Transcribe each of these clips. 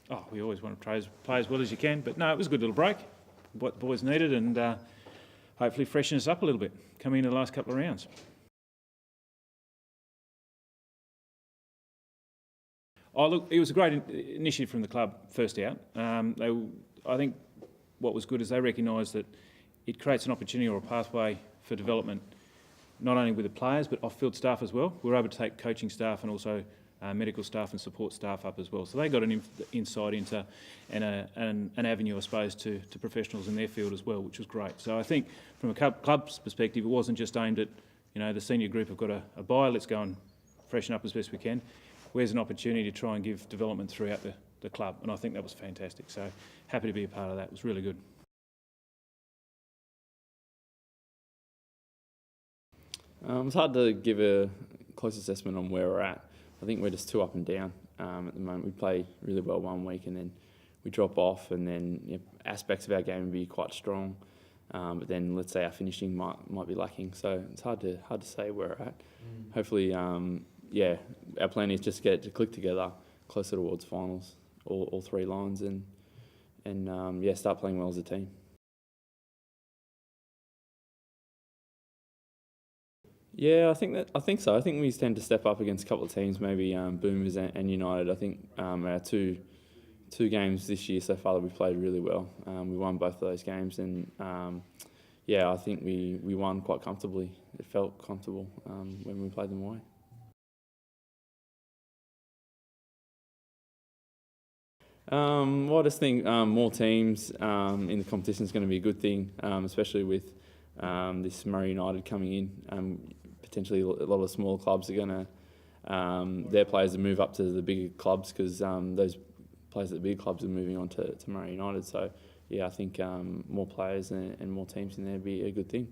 Oh, we always want to play as well as you can, but no, it was a good little break, what the boys needed, and hopefully freshen us up a little bit coming into the last couple of rounds. Oh, look, it was a great initiative from the club first out. I think what was good is they recognised that it creates an opportunity or a pathway for development, not only with the players but off-field staff as well. We were able to take coaching staff and also medical staff and support staff up as well. So they got an insight into and an avenue, I suppose, to professionals in their field as well, which was great. So I think from a club's perspective, it wasn't just aimed at, the senior group have got a bye, let's go and freshen up as best we can. Where's an opportunity to try and give development throughout the club, and I think that was fantastic. So happy to be a part of that. It was really good. It's hard to give a close assessment on where we're at. I think we're just too up and down at the moment. We play really well one week and then we drop off, and then aspects of our game will be quite strong, but then let's say our finishing might be lacking. So it's hard to say where we're at. Hopefully, our plan is just to get it to click together closer towards finals, all three lines, and start playing well as a team. Yeah, I think so. I think we tend to step up against a couple of teams, maybe Boomers and United. I think our two games this year so far that we've played really well. We won both of those games, and I think we won quite comfortably. It felt comfortable when we played them away. I just think more teams in the competition is going to be a good thing, especially with this Murray United coming in. Potentially a lot of smaller clubs are going to, their players will move up to the bigger clubs because those players at the bigger clubs are moving on to Murray United. So, I think more players and more teams in there would be a good thing.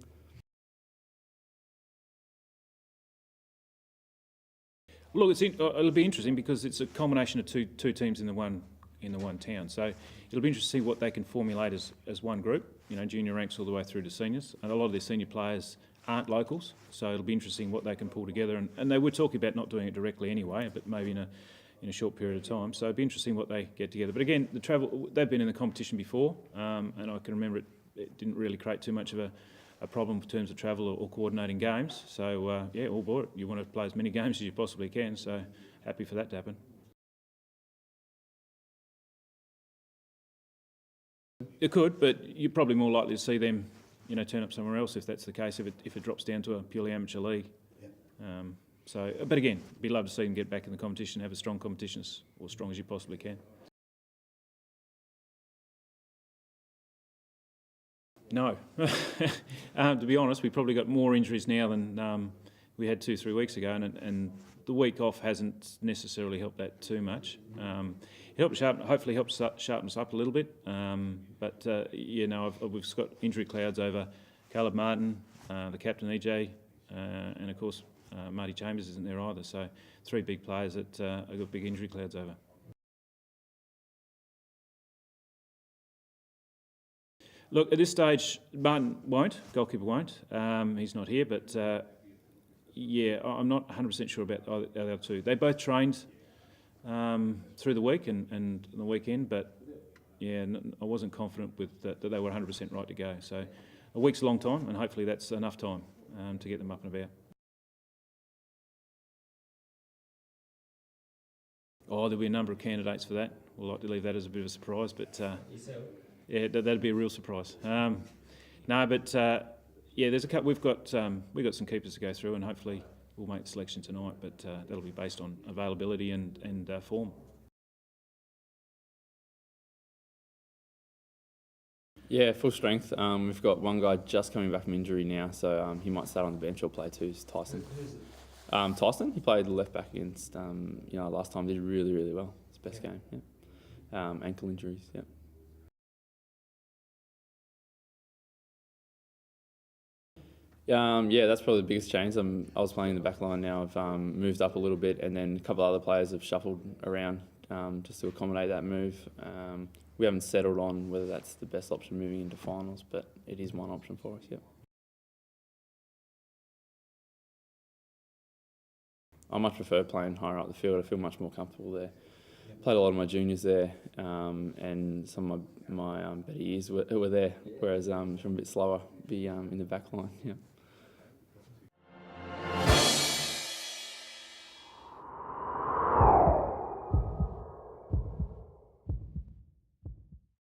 Look, it'll be interesting because it's a combination of two teams in the one town. So it'll be interesting to see what they can formulate as one group. Junior ranks all the way through to seniors, and a lot of their senior players aren't locals. So it'll be interesting what they can pull together. And they were talking about not doing it directly anyway, but maybe in a short period of time. So it'll be interesting what they get together. But again, the travel, they've been in the competition before, and I can remember it didn't really create too much of a problem in terms of travel or coordinating games. So all bought it. You want to play as many games as you possibly can. So happy for that to happen. It could, but you're probably more likely to see them, turn up somewhere else if that's the case. If it drops down to a purely amateur league. Yeah. But again, it'd be lovely to see them get back in the competition, have a strong competition, or as strong as you possibly can. No, to be honest, we've probably got more injuries now than we had 2-3 weeks ago, and the week off hasn't necessarily helped that too much. Hopefully helps sharpen us up a little bit. We've got injury clouds over Caleb Martin, the captain EJ, and of course Marty Chambers isn't there either. So 3 big players that have got big injury clouds over. Look, at this stage, Martin goalkeeper won't. He's not here, but I'm not 100% sure about the other two. They both trained through the week and the weekend, but I wasn't confident with that they were 100% right to go. So a week's a long time, and hopefully that's enough time to get them up and about. Oh, there'll be a number of candidates for that. We'd like to leave that as a bit of a surprise, but that'd be a real surprise. There's a couple. We've got some keepers to go through, and hopefully we'll make the selection tonight. But that'll be based on availability and form. Yeah, full strength. We've got one guy just coming back from injury now, so he might start on the bench or play too. It's Tyson. Tyson, he played left back against last time. Did really, really well. His best game. Yeah. Ankle injuries. Yeah. That's probably the biggest change. I was playing in the back line now. I've moved up a little bit, and then a couple of other players have shuffled around just to accommodate that move. We haven't settled on whether that's the best option moving into finals, but it is one option for us, yeah. I much prefer playing higher up the field. I feel much more comfortable there. played a lot of my juniors there, and some of my better years were there, whereas from a bit slower, be in the back line. Yeah.